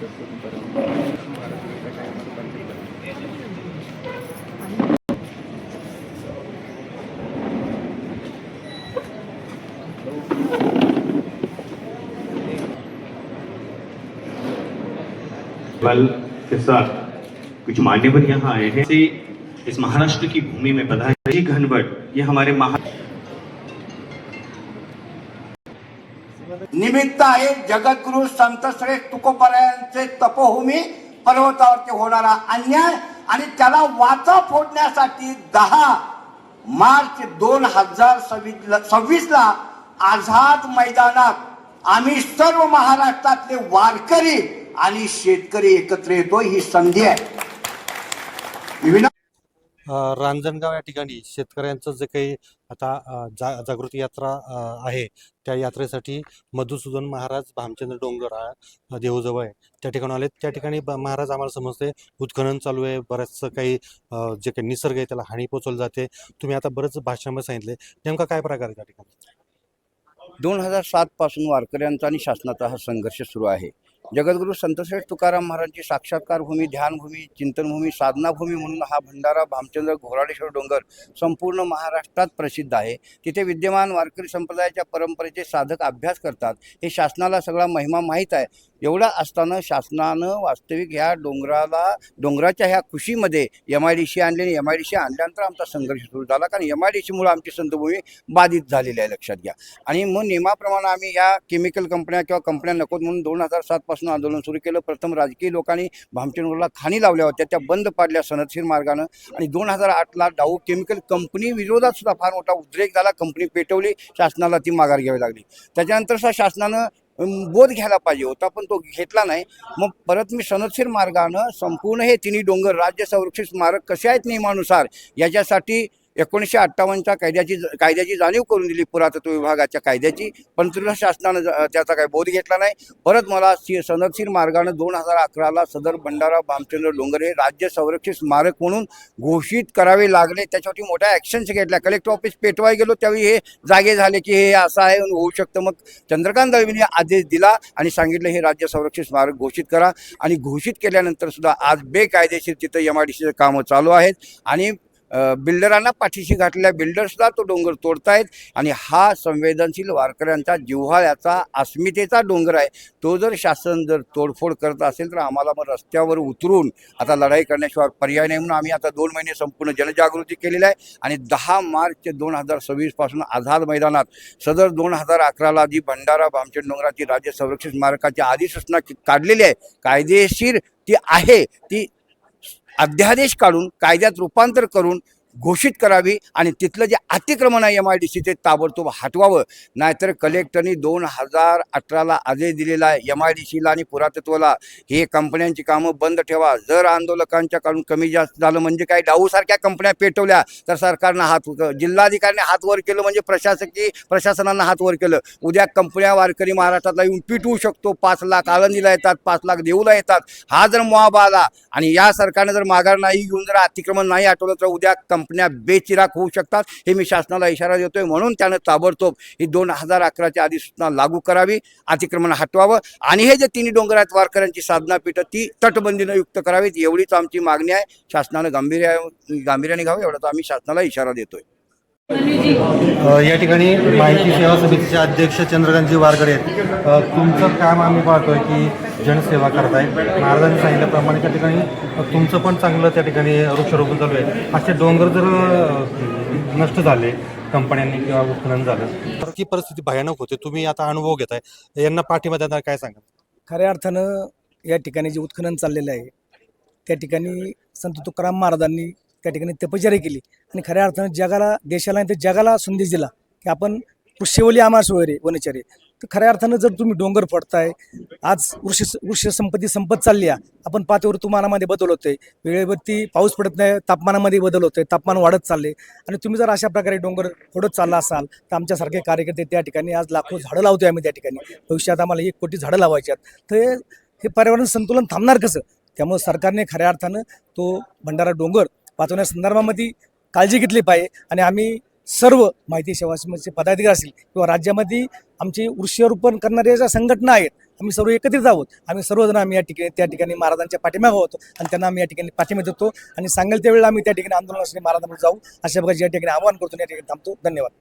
बल के साथ कुछ मान्यवर यहाँ आए हैं। इस महाराष्ट्र की भूमि में पधारे घनवट, ये हमारे निमित्त आहे जगद्गुरु संत श्रेष्ठ तुकोबरायांचे तपोभूमी पर्वतावरती होणारा अन्याय आणि त्याला वाचा फोडण्यासाठी 10 मार्च 2026 ला आझाद मैदानात आम्ही सर्व महाराष्ट्रातले वारकरी आणि शेतकरी एकत्र येतो। ही संधी आहे। रांजणगाव या ठिकाणी शेतकऱ्यांचं जे काही आता जागृती यात्रा आहे, त्या यात्रेसाठी मधुसूदन महाराज भामचंद्र डोंगर देहूजवळ त्या ठिकाणी आले। त्या ठिकाणी महाराज आम्हाला समजते उत्खनन चालू आहे, बरंचसं काही जे काही निसर्ग आहे त्याला हानी पोचवली जाते। तुम्ही आता बरंच भाषणामध्ये सांगितले, नेमका काय प्रकार आहे त्या ठिकाणी? 2007 पासून वारकऱ्यांचा आणि शासनाचा हा संघर्ष सुरू आहे। जगद्गुरु संतश्रेष्ठ तुकाराम महाराजांची साक्षात्कार भूमी, ध्यानभूमी, चिंतनभूमी, साधनाभूमी म्हणून हा भंडारा भामचंद्र घोराडेश्वर डोंगर संपूर्ण महाराष्ट्रात प्रसिद्ध आहे। तिथे विद्यमान वारकरी संप्रदायाच्या परंपरेचे साधक अभ्यास करतात। हे शासनाला सगळा महिमा माहीत आहे। एवढा असताना शासनानं वास्तविक ह्या डोंगराच्या ह्या खुशीमध्ये MIDC आणले आणि MIDC आणल्यानंतर आमचा संघर्ष सुरू झाला, कारण MIDCमुळे आमची संतभूमी बाधित झालेली आहे, लक्षात घ्या। आणि मग नियमाप्रमाणे आम्ही ह्या केमिकल कंपन्या किंवा कंपन्या नकोत म्हणून 2007 पासून आंदोलन सुरू केलं। प्रथम राजकीय लोकांनी भामचंद्रला खाणी लावल्या होत्या, त्या बंद पाडल्या सनदशीर मार्गानं। आणि 2008ला डाऊ केमिकल कंपनी विरोधात सुद्धा फार मोठा उद्रेक झाला, कंपनी पेटवली, शासनाला ती माघार घ्यावी लागली। त्याच्यानंतर सुद्धा शासनानं बोध घ्यायला पाहिजे होता, पण तो घेतला नाही। मग परत मी सनदशीर मार्गानं संपूर्ण हे तिन्ही डोंगर राज्य संरक्षित स्मारक कसे आहेत नियमानुसार याच्यासाठी 1958च्या कायद्याची जाणीव करून दिली, पुरातत्व विभागाच्या कायद्याची, पण तुला शासनानं त्याचा काही बोध घेतला नाही। परत मला सनदशीर मार्गानं 2011ला सदर भंडारा भामचंद्र डोंगर हे राज्य संरक्षित स्मारक म्हणून घोषित करावे लागले। त्याच्यासाठी मोठ्या ॲक्शन्स घेतल्या। कलेक्टर ऑफिस पेटवाय गेलो त्यावेळी हे जागे झाले की हे असं आहे होऊ शकतं। मग चंद्रकांत दळवींनी आदेश दिला आणि सांगितलं हे राज्य संरक्षित स्मारक घोषित करा। आणि घोषित केल्यानंतर सुद्धा आज बेकायदेशीर तिथं MIDCचे कामं चालू आहेत आणि बिल्डरांना पाठीशी घातलेल्या बिल्डर्सला तो डोंगर तोडतायत। आणि हा संवेदनशील वारकऱ्यांचा जिव्हाळ्याचा अस्मितेचा डोंगर आहे। तो जर शासन जर तोडफोड करत असेल तर आम्हाला मग रस्त्यावर उतरून आता लढाई करण्याशिवाय पर्याय नाही, म्हणून आम्ही आता 2 महिने संपूर्ण जनजागृती केलेली आहे। आणि 10 मार्च 2026 पासून आझाद मैदानात सदर 2011ला जी भंडारा भामचंद्र डोंगराची राज्य संरक्षित स्मारकाची अधिसूचना काढलेली आहे, कायदेशीर ती आहे, ती अध्यादेश काढून कायद्यात रूपांतर करून घोषित करावी आणि तिथलं जे अतिक्रमण आहे MIDCचे ताबडतोब हटवावं। नाहीतर कलेक्टरनी 2018ला आदेश दिलेला आहे MIDCला आणि पुरातत्वला, हे कंपन्यांची कामं बंद ठेवा। जर आंदोलकांच्या काढून कमी जास्त झालं म्हणजे काही डाऊसारख्या कंपन्या पेटवल्या तर सरकारनं जिल्हाधिकाऱ्याने हात वर केलं म्हणजे प्रशासनानं हात वर केलं। उद्या कंपन्या वारकरी महाराष्ट्रातला येऊन पिटवू शकतो। 5 लाख आळंदीला येतात, 5 लाख देऊला येतात। हा जर मॉब आला आणि या सरकारनं जर माघार नाही घेऊन जर अतिक्रमण नाही हटवलं तर उद्या कंपन्या बेचिराख होऊ शकतात। हे मी शासनाला इशारा देतोय। म्हणून त्यानं ताबडतोब ही 2011ची अधिसूचना लागू करावी, अतिक्रमण हटवावं आणि हे जे तिन्ही डोंगर आहेत वारकऱ्यांची साधनापीठं ती तटबंदीनं युक्त करावीत, एवढीच आमची मागणी आहे। शासनानं गांभीर्याने घ्यावं एवढा आम्ही शासनाला इशारा देतोय। या ठिकाणी माहिती सेवा समितीचे अध्यक्ष चंद्रकांतजी वारकडे आहेत। तुमचं काम आम्ही पाहतोय की जनसेवा करताय। महाराजांनी सांगितल्याप्रमाणे त्या ठिकाणी तुमचं पण चांगलं त्या ठिकाणी वृक्षारोपण चालू आहे। असे डोंगर जर नष्ट झाले कंपन्यांनी किंवा उत्खनन झालं तर ती परिस्थिती भयानक होते। तुम्ही आता अनुभव घेताय, यांना पाठिंबा देताना काय सांगा? खऱ्या अर्थानं या ठिकाणी जे उत्खनन चाललेलं आहे त्या ठिकाणी संत तुकाराम महाराजांनी त्या ठिकाणी तपश्चर्या केली आणि खऱ्या अर्थानं जगाला, देशाला आणि जगाला संदेश दिला की आपण वृक्षवली आम्हा सोयरे वनचरे। तर खऱ्या अर्थानं जर तुम्ही डोंगर फोडताय, आज वृक्ष संपत्ती संपत चालली आहे। आपण पाहतो ऋतुमानामध्ये बदल होतोय, वेळेवरती पाऊस पडत नाही, तापमानामध्ये बदल होतोय, तापमान वाढत चालले। आणि तुम्ही जर अशा प्रकारे डोंगर फोडत चालला असाल तर आमच्यासारखे कार्यकर्ते त्या ठिकाणी आज लाखो झाडं लावतोय आम्ही त्या ठिकाणी। भविष्यात आम्हाला 1 कोटी झाडं लावायची आहेत। तर हे पर्यावरण संतुलन थांबणार कसं? त्यामुळे सरकारने खऱ्या अर्थानं तो भंडारा डोंगर वाचवण्याच्या संदर्भामध्ये काळजी घेतली पाहिजे। आणि आम्ही सर्व माहिती सेवा समितीचे पदाधिकारी असतील किंवा राज्यामध्ये आमची वृक्षारोपण करणाऱ्या ज्या संघटना आहेत, आम्ही सर्व एकत्रित आहोत. आम्ही सर्वजण आम्ही त्या ठिकाणी महाराजांच्या पाठीमागे होतो आणि त्यांना आम्ही या ठिकाणी पाठिंबा देतो आणि सांगेल त्यावेळेला आम्ही त्या ठिकाणी आंदोलनासाठी महाराजांकडे जाऊ अशा प्रकारचे या ठिकाणी आवाहन करतो. या ठिकाणी थांबतो. धन्यवाद.